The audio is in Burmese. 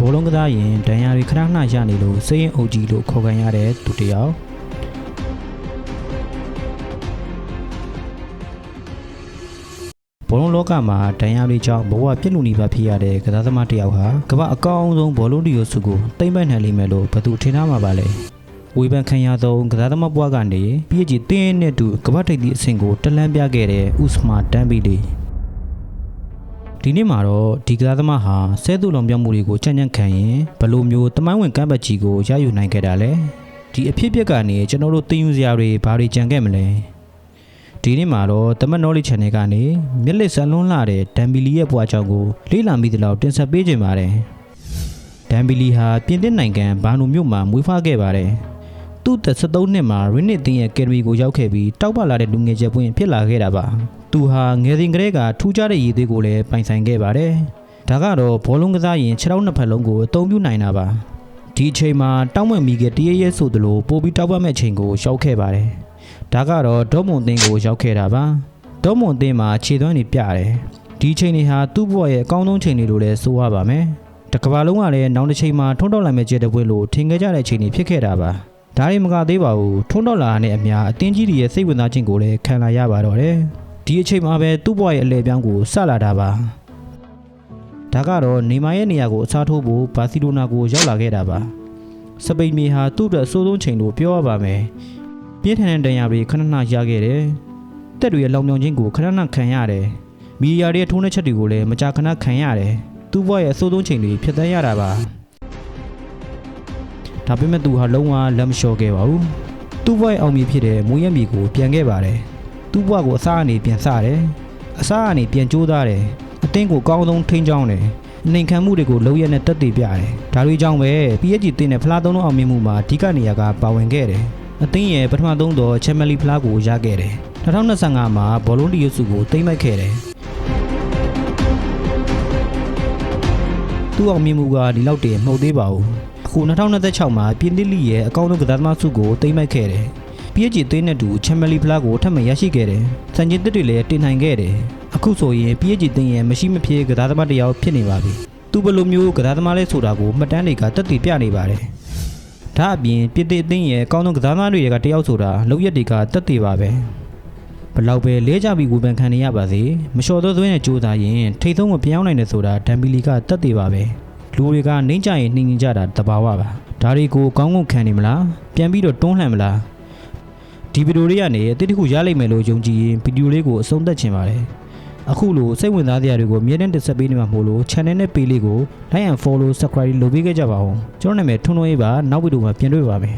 ဘောလုံးကစားရင်ဒဏ်ရာတွေခဏခဏရနေလို့စိတ်ရင်အုပ်ကြီးလို့ခေါ်ခံရတဲ့သူတစ်ယောက်ဘောလုံးလောကမှာဒဏ်ရာတွေကြောင့်ဘဝပြည့်လူနေပါဖြစ်ရတဲ့ကစားသမားတစ်ယောက်ဟာကမ္ဘာအကောင်းဆုံးဘောလုံးတီယိုစုကိုတိမ့်ပိုက်နိုင်လိမ့်မယ်လို့ဘယ်သူထင်ထားမှာပါလဲဝေဖန်ခံရသောကစားသမားဘွားကနေပြည်ကြီးတင်းနဲ့တူကမ္ဘာထိပ်သီးအဆင့်ကိုတလန်းပြခဲ့တဲ့ဥစမာတမ်ဘီလီဒီနေ့မှာတော့ဒီကစားသမားဟာဆဲသူလောင်ပြောင်းမှုတွေကိုကြံ့ကြံ့ခံရင်ဘယ်လိုမျိုးတမိုင်းဝင်ကမ်းပတ်ကြီးကိုရယူနိုင်ခဲ့တာလဲဒီအဖြစ်အပျက်ကနေကျွန်တော်တို့သိယူစရာတွေဘာတွေကြံခဲ့မလဲဒီနေ့မှာတော့တမတ် knowledge channel ကနေမျက်လက်စလွန်းလာတဲ့ဒမ်ဘီလီရဲ့ဘွားကြောင့်ကိုလေ့လာမိသလောက်တင်ဆက်ပေးခြင်းပါတယ်ဒမ်ဘီလီဟာပြင်သစ်နိုင်ငံဘာနိုမြို့မှာမွေးဖွားခဲ့ပါတယ်သူ့သက်73နှစ်မှာရင်းနစ်တင်းရဲ့ကယ်ဒမီကိုရောက်ခဲ့ပြီးတောက်ပလာတဲ့လူငယ်ချက်ပွင့်ဖြစ်လာခဲ့တာပါသူဟာငယ်စဉ်ကတည်းကထူးခြားတဲ့ရည်သွေးကိုလည်းပိုင်ဆိုင်ခဲ့ပါတယ်ဒါကတော့ဘောလုံးကစားရင်ခြေထောက်နှစ်ဖက်လုံးကိုအသုံးပြုနိုင်တာပါဒီအချိန်မှာတောက်မွင့်မိခဲ့တရရဲဆိုသလိုပို့ပြီးတောက်ပမဲ့အချိန်ကိုရှောက်ခဲ့ပါတယ်ဒါကတော့ဒေါမွန်သင်းကိုရောက်ခဲ့တာပါဒေါမွန်သင်းမှာခြေသွမ်းတွေပြတယ်ဒီချိန်တွေဟာသူ့ဘဝရဲ့အကောင်းဆုံးချိန်တွေလို့လည်းဆိုရပါမယ်တကဘာလုံးကလည်းနောက်တစ်ချိန်မှာထုံးတော့လိုက်မဲ့ကျတဲ့ပွဲလို့ထင်ခဲ့ကြတဲ့ချိန်တွေဖြစ်ခဲ့တာပါဒါတွေမကသေးပါဘူးထုံးတော့လာတဲ့အများအတင်းကြီးတွေရဲ့စိတ်ဝင်စားခြင်းကိုလည်းခံလာရပါတော့တယ်ဒီအချိန်မှာပဲသူ့ဘဝရဲ့အလဲပြောင်းကိုစလာတာပါဒါကတော့နေမာရဲ့နေရာကိုအစားထိုးဖို့ဘာစီလိုနာကိုရောက်လာခဲ့တာပါစပိန်မြေဟာသူ့အတွက်အဆိုးဆုံးချိန်လို့ပြောရပါမယ်ပြင်းထန်တဲ့ဒဏ်ရာတွေခဏခဏရခဲ့တယ်တက်တွေရဲ့လောင်မြောင်ခြင်းကိုခဏခဏခံရတယ်မီဒီယာတွေရဲ့ထိုးနှက်ချက်တွေကိုလည်းမကြာခဏခံရတယ်သူ့ဘဝရဲ့အဆိုးဆုံးချိန်တွေဖြစ်သက်ရတာပါဒါပေမဲ့သူဟာလုံးဝလက်မလျှော့ခဲ့ပါဘူးသူ့ဘဝရဲ့အောင်မြင်ဖြစ်တဲ့မွေးရမြေကိုပြန်ခဲ့ပါတယ်သူ့ဘဝကိုအစားအနေပြန်စတယ်အစားအနေပြန်ကြိုးစားတယ်အတင်းကိုအကောင်းဆုံးထိန်းချောင်းတယ်နှိမ်ခံမှုတွေကိုလုံးရက်နဲ့တက်တည်ပြတယ်ဒါတွေကြောင့်ပဲ PSG တင်းနဲ့ဖလားသုံးလုံးအောင်မြင်မှုမှာအဓိကနေရာကပါဝင်ခဲ့တယ်အသင်းရဲ့ပထမဆုံးသောချန်ပီယံလိဖလားကိုရခဲ့တယ်2025မှာဘောလုံးတီယိုစုကိုသိမ်းပိုက်ခဲ့တယ်သူ့အောင်မြင်မှုကဒီလောက်တည်းမဟုတ်သေးပါဘူးအခု2026မှာပြင်သစ်လိရဲ့အကောင်းဆုံးကစားသမားစုကိုသိမ်းပိုက်ခဲ့တယ်PSG အသင်းနဲ့တူချန်ပီယံလိဖလားကိုထပ်မံရရှိခဲ့တယ်စံချိန်သစ်တွေလည်းတင်နိုင်ခဲ့တယ်အခုဆိုရင် PSG အသင်းရဲ့မရှိမဖြစ်ကစားသမားတစ်ယောက်ဖြစ်နေပါပြီသူဘယ်လိုမျိုးကစားသမားလဲဆိုတာကိုမှတ်တမ်းတွေကတက်တည်ပြနေပါတယ်ဒါအပြင်ပြည်သစ်အသင်းရဲ့အကောင်းဆုံးကစားသမားတွေကတယောက်ဆိုတာလောက်ရက်တွေကတက်တည်ပါပဲဘလောက်ပဲလဲကြပြီးဝေဖန်ခံနေရပါစေမလျှော်သောသွင်းနဲ့ကြိုးစားရင်ထိတ်ဆုံးမပြောင်းနိုင်တဲ့ဆိုတာဒမ်ဘီလီကတက်တည်ပါပဲလူတွေကနှိမ့်ကြရင်နှိမ့်ကြတာတဘာဝပါဒါတွေကိုကောင်းကောင်းခံနေမလားပြန်ပြီးတော့တွန်းလှန်မလားဒီဗီဒီယိုလေးကနေအသစ်တစ်ခုရလိမ့်မယ်လို့ယုံကြည်ရင်ဗီဒီယိုလေးကိုအဆုံးသတ်ချင်ပါတယ်အခုလိုစိတ်ဝင်စားစရာတွေကိုအမြဲတမ်းတင်ဆက်ပေးနေမှာမို့လို့ channel နဲ့ page လေးကို like and follow subscribe လုပ်ပေးခဲ့ကြပါဦးကျွန်တော်နာမည်ထွန်းထွန်းရေးပါနောက်ဗီဒီယိုမှာပြန်တွေ့ပါမယ်